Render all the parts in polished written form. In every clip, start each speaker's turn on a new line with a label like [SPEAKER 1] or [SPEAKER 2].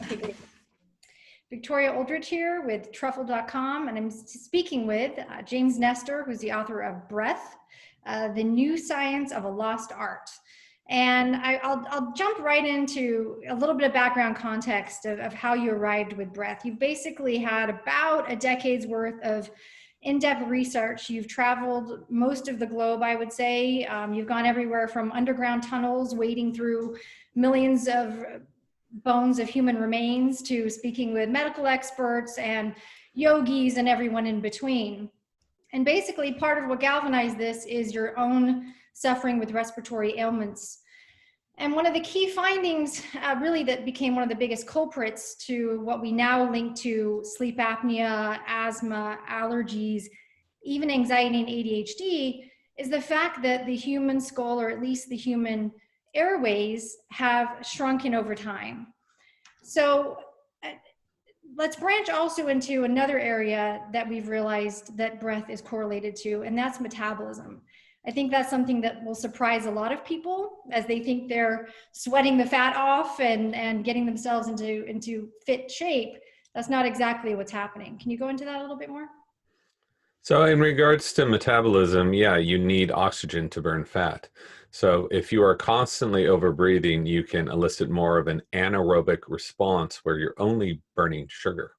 [SPEAKER 1] Okay, great. Victoria Aldrich here with Truffld.com, and I'm speaking with James Nestor, who's the author of Breath, The New Science of a Lost Art. And I'll jump right into a little bit of background context of how you arrived with breath. You've basically had about a decade's worth of in-depth research. You've traveled most of the globe, I would say. You've gone everywhere from underground tunnels, wading through millions of bones of human remains, to speaking with medical experts and yogis and everyone in between. And basically part of what galvanized this is your own suffering with respiratory ailments. And one of the key findings really that became one of the biggest culprits to what we now link to sleep apnea, asthma, allergies, even anxiety and ADHD, is the fact that the human skull, or at least the human airways, have shrunken over time. So let's branch also into another area that we've realized that breath is correlated to, and that's metabolism. I think that's something that will surprise a lot of people as they think they're sweating the fat off and getting themselves into fit shape. That's not exactly what's happening. Can you go into that a little bit more?
[SPEAKER 2] So in regards to metabolism, yeah, you need oxygen to burn fat. So if you are constantly overbreathing, you can elicit more of an anaerobic response where you're only burning sugar.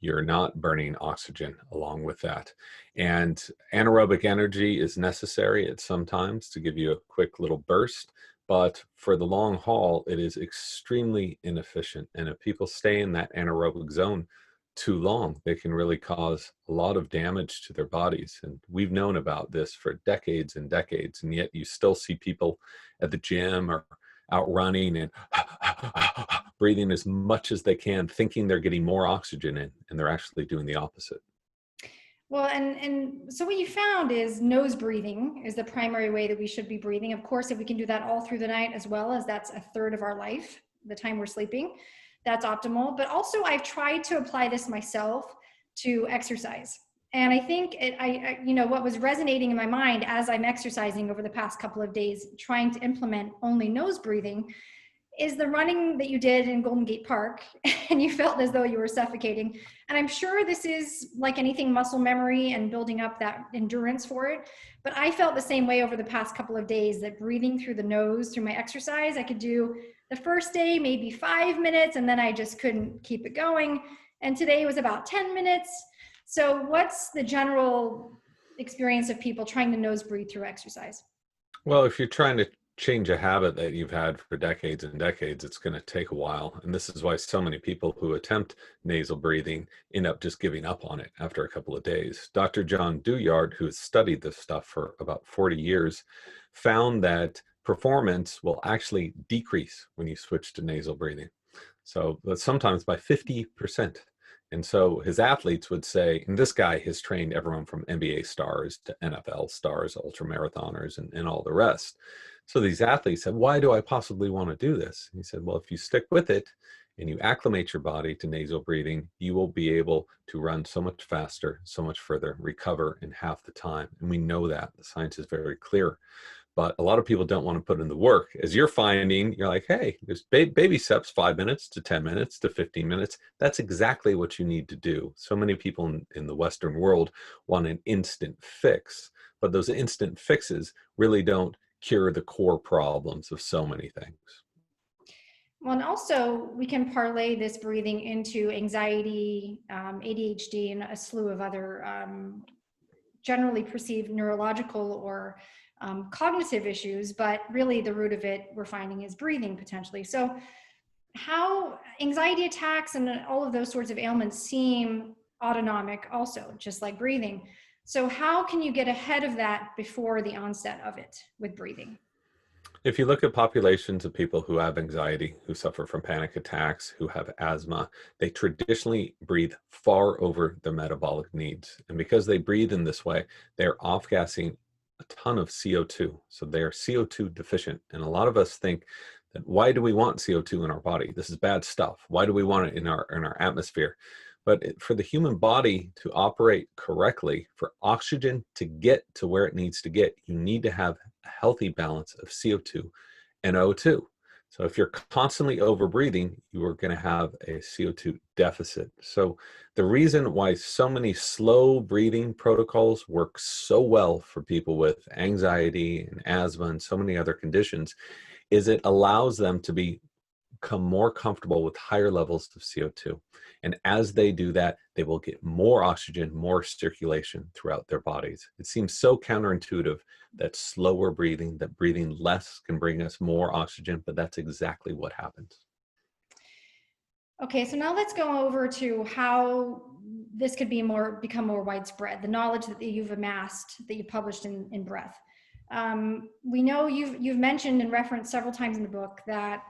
[SPEAKER 2] You're not burning oxygen along with that. And anaerobic energy is necessary at some times to give you a quick little burst, but for the long haul, it is extremely inefficient. And if people stay in that anaerobic zone too long, they can really cause a lot of damage to their bodies. And we've known about this for decades and decades, and yet you still see people at the gym or out running and breathing as much as they can, thinking they're getting more oxygen in, and they're actually doing the opposite.
[SPEAKER 1] Well, and so what you found is nose breathing is the primary way that we should be breathing. Of course, if we can do that all through the night, as well as that's a third of our life, the time we're sleeping, that's optimal. But also I've tried to apply this myself to exercise. And I think what was resonating in my mind as I'm exercising over the past couple of days, trying to implement only nose breathing, is the running that you did in Golden Gate Park, and you felt as though you were suffocating. And I'm sure this is like anything, muscle memory and building up that endurance for it. But I felt the same way over the past couple of days, that breathing through the nose through my exercise, I could do the first day maybe 5 minutes, and then I just couldn't keep it going. And today was about 10 minutes. So what's the general experience of people trying to nose breathe through exercise?
[SPEAKER 2] Well, if you're trying to change a habit that you've had for decades and decades, it's going to take a while. And this is why so many people who attempt nasal breathing end up just giving up on it after a couple of days. Dr. John Douillard, who has studied this stuff for about 40 years, found that performance will actually decrease when you switch to nasal breathing. So sometimes by 50%. And so his athletes would say, and this guy has trained everyone from NBA stars to NFL stars, ultra marathoners, and all the rest. So these athletes said, why do I possibly want to do this? And he said, well, if you stick with it and you acclimate your body to nasal breathing, you will be able to run so much faster, so much further, recover in half the time. And we know that. The science is very clear. But a lot of people don't want to put in the work. As you're finding, you're like, hey, there's baby steps, 5 minutes to 10 minutes to 15 minutes. That's exactly what you need to do. So many people in the Western world want an instant fix, but those instant fixes really don't cure the core problems of so many things.
[SPEAKER 1] Well, and also we can parlay this breathing into anxiety, ADHD, and a slew of other generally perceived neurological or cognitive issues, but really the root of it we're finding is breathing potentially. So how anxiety attacks and all of those sorts of ailments seem autonomic also, just like breathing. So how can you get ahead of that before the onset of it with breathing?
[SPEAKER 2] If you look at populations of people who have anxiety, who suffer from panic attacks, who have asthma, they traditionally breathe far over their metabolic needs. And because they breathe in this way, they're off-gassing a ton of CO2. So they're CO2 deficient. And a lot of us think that, why do we want CO2 in our body? This is bad stuff. Why do we want it in our atmosphere? But for the human body to operate correctly, for oxygen to get to where it needs to get, you need to have a healthy balance of CO2 and O2. So if you're constantly over breathing, you are going to have a CO2 deficit. So the reason why so many slow breathing protocols work so well for people with anxiety and asthma and so many other conditions is it allows them to become more comfortable with higher levels of CO2. And as they do that, they will get more oxygen, more circulation throughout their bodies. It seems so counterintuitive that slower breathing, that breathing less can bring us more oxygen, but that's exactly what happens.
[SPEAKER 1] Okay, so now let's go over to how this could become more widespread, the knowledge that you've amassed, that you published in Breath. We know you've mentioned and referenced several times in the book that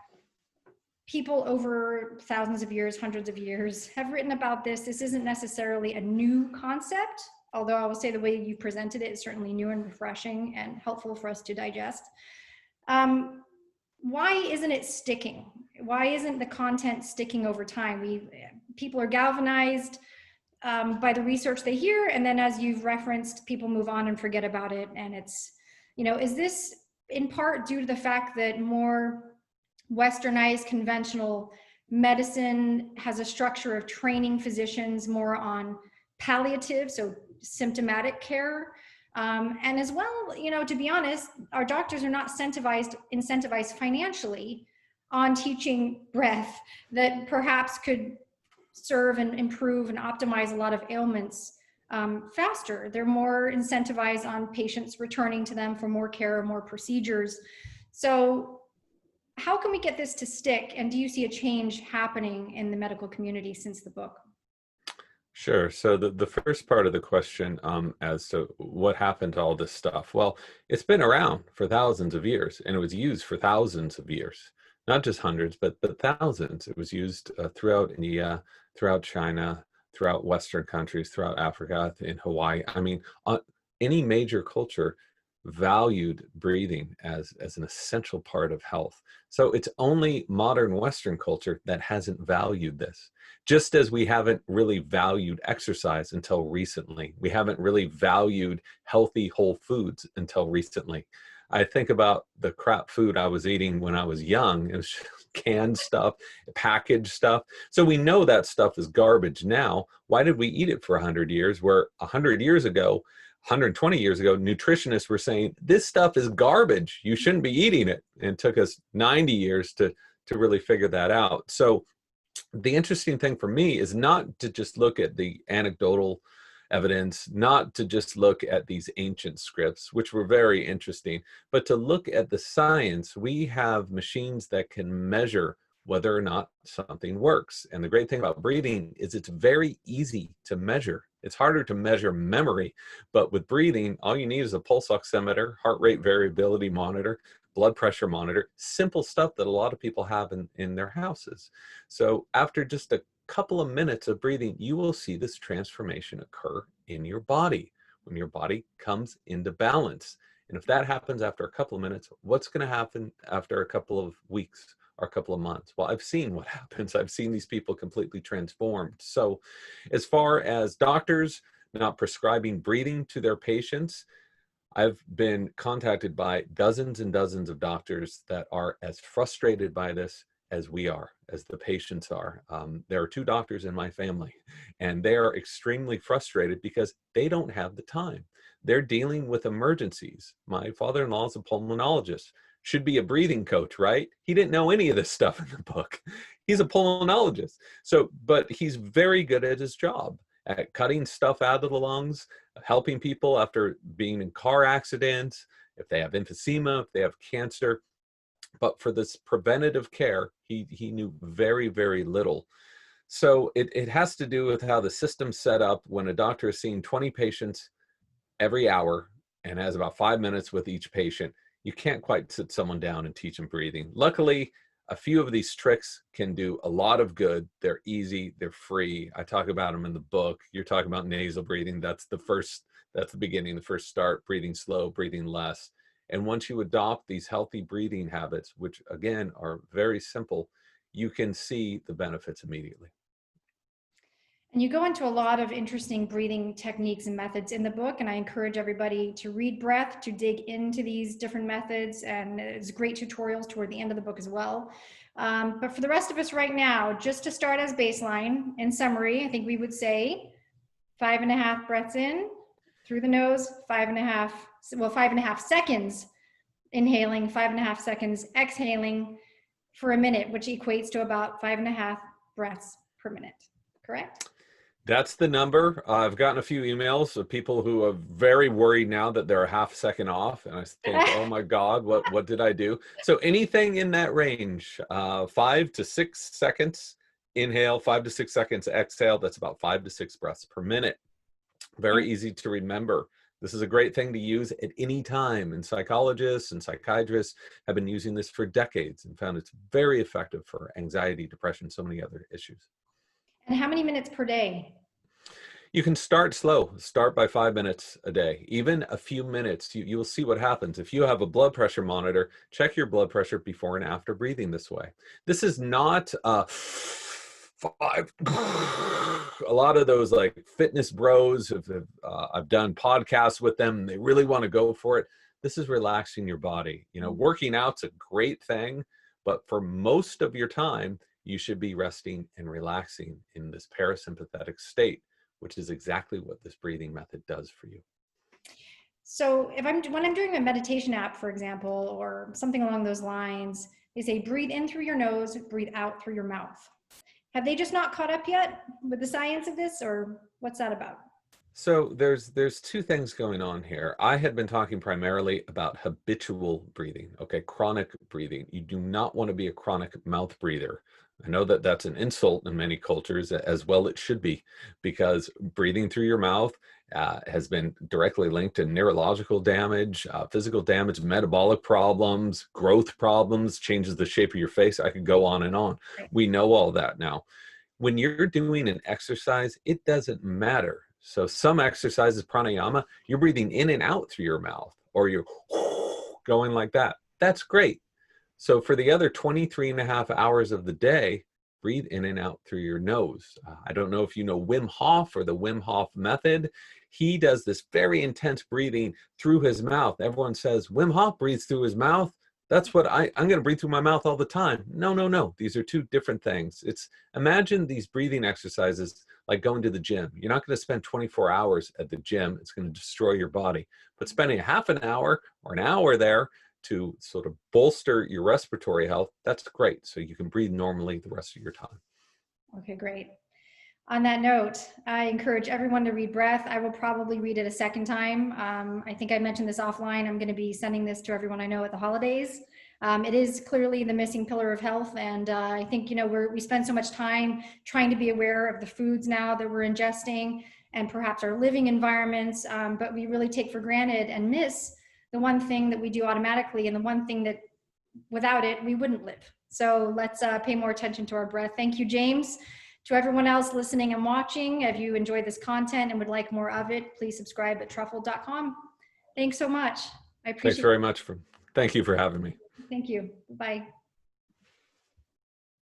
[SPEAKER 1] people over thousands of years, hundreds of years have written about this. This isn't necessarily a new concept, although I will say the way you presented it is certainly new and refreshing and helpful for us to digest. Why isn't it sticking? Why isn't the content sticking over time? People are galvanized by the research they hear, and then as you've referenced, people move on and forget about it. And it's, is this in part due to the fact that more westernized conventional medicine has a structure of training physicians more on palliative, so symptomatic care? And as well, to be honest, our doctors are not incentivized financially on teaching breath that perhaps could serve and improve and optimize a lot of ailments faster. They're more incentivized on patients returning to them for more care or more procedures. So how can we get this to stick? And do you see a change happening in the medical community since the book?
[SPEAKER 2] Sure. So the first part of the question as to what happened to all this stuff, well, it's been around for thousands of years and it was used for thousands of years, not just hundreds, but thousands. It was used throughout India, throughout China, throughout Western countries, throughout Africa, in Hawaii. I mean, any major culture valued breathing as an essential part of health. So it's only modern Western culture that hasn't valued this. Just as we haven't really valued exercise until recently. We haven't really valued healthy whole foods until recently. I think about the crap food I was eating when I was young. It was canned stuff, packaged stuff. So we know that stuff is garbage now. Why did we eat it for 100 years where 100 years ago 120 years ago, nutritionists were saying, this stuff is garbage. You shouldn't be eating it. And it took us 90 years to really figure that out. So the interesting thing for me is not to just look at the anecdotal evidence, not to just look at these ancient scripts, which were very interesting, but to look at the science. We have machines that can measure whether or not something works. And the great thing about breathing is it's very easy to measure. It's harder to measure memory, but with breathing, all you need is a pulse oximeter, heart rate variability monitor, blood pressure monitor, simple stuff that a lot of people have in their houses. So after just a couple of minutes of breathing, you will see this transformation occur in your body when your body comes into balance. And if that happens after a couple of minutes, what's going to happen after a couple of weeks or a couple of months? Well, I've seen what happens. I've seen these people completely transformed. So as far as doctors not prescribing breathing to their patients, I've been contacted by dozens and dozens of doctors that are as frustrated by this as we are, as the patients are. There are two doctors in my family, and they are extremely frustrated because they don't have the time. They're dealing with emergencies. My father-in-law is a pulmonologist, should be a breathing coach, right? He didn't know any of this stuff in the book. He's a pulmonologist. So, but he's very good at his job, at cutting stuff out of the lungs, helping people after being in car accidents, if they have emphysema, if they have cancer. But for this preventative care, he knew very, very little. So it has to do with how the system's set up. When a doctor is seeing 20 patients every hour and has about 5 minutes with each patient, you can't quite sit someone down and teach them breathing. Luckily, a few of these tricks can do a lot of good. They're easy, they're free. I talk about them in the book. You're talking about nasal breathing. That's the beginning, the first start, breathing slow, breathing less. And once you adopt these healthy breathing habits, which again are very simple, you can see the benefits immediately.
[SPEAKER 1] And you go into a lot of interesting breathing techniques and methods in the book, and I encourage everybody to read Breath, to dig into these different methods, and it's great tutorials toward the end of the book as well. But for the rest of us right now, just to start as baseline, in summary, I think we would say 5.5 breaths in through the nose, 5.5 seconds inhaling, 5.5 seconds exhaling for a minute, which equates to about 5.5 breaths per minute, correct?
[SPEAKER 2] That's the number. I've gotten a few emails of people who are very worried now that they're a half second off. And I think, oh my God, what did I do? So anything in that range, 5 to 6 seconds inhale, 5 to 6 seconds exhale. That's about 5 to 6 breaths per minute. Very easy to remember. This is a great thing to use at any time. And psychologists and psychiatrists have been using this for decades and found it's very effective for anxiety, depression, so many other issues.
[SPEAKER 1] And how many minutes per day?
[SPEAKER 2] You can start slow. Start by 5 minutes a day. Even a few minutes, you will see what happens. If you have a blood pressure monitor, check your blood pressure before and after breathing this way. This is not five. A lot of those like fitness bros, I've done podcasts with them. They really want to go for it. This is relaxing your body. You know, working out's a great thing, but for most of your time, you should be resting and relaxing in this parasympathetic state, which is exactly what this breathing method does for you.
[SPEAKER 1] So when I'm doing a meditation app, for example, or something along those lines, they say breathe in through your nose, breathe out through your mouth. Have they just not caught up yet with the science of this, or what's that about?
[SPEAKER 2] So there's two things going on here. I had been talking primarily about habitual breathing, okay, chronic breathing. You do not want to be a chronic mouth breather. I know that that's an insult in many cultures, as well it should be, because breathing through your mouth has been directly linked to neurological damage, physical damage, metabolic problems, growth problems, changes the shape of your face. I could go on and on.
[SPEAKER 1] Right.
[SPEAKER 2] We know all that now. When you're doing an exercise, it doesn't matter. So some exercises, pranayama, you're breathing in and out through your mouth, or you're going like that. That's great. So for the other 23.5 hours of the day, breathe in and out through your nose. I don't know if you know Wim Hof or the Wim Hof method. He does this very intense breathing through his mouth. Everyone says Wim Hof breathes through his mouth. That's what I'm going to breathe through my mouth all the time. No, no, no. These are two different things. Imagine these breathing exercises like going to the gym. You're not going to spend 24 hours at the gym. It's going to destroy your body. But spending a half an hour or an hour there to sort of bolster your respiratory health, that's great. So you can breathe normally the rest of your time.
[SPEAKER 1] Okay, great. On that note, I encourage everyone to read Breath. I will probably read it a second time. I think I mentioned this offline. I'm going to be sending this to everyone I know at the holidays. It is clearly the missing pillar of health. And I think, you know, we spend so much time trying to be aware of the foods now that we're ingesting and perhaps our living environments, but we really take for granted and miss the one thing that we do automatically and the one thing that without it, we wouldn't live. So let's pay more attention to our breath. Thank you, James. To everyone else listening and watching, if you enjoyed this content and would like more of it, please subscribe at Truffld.com. Thanks so much. I appreciate it.
[SPEAKER 2] Thanks very much. Thank you for having me.
[SPEAKER 1] Thank you. Bye.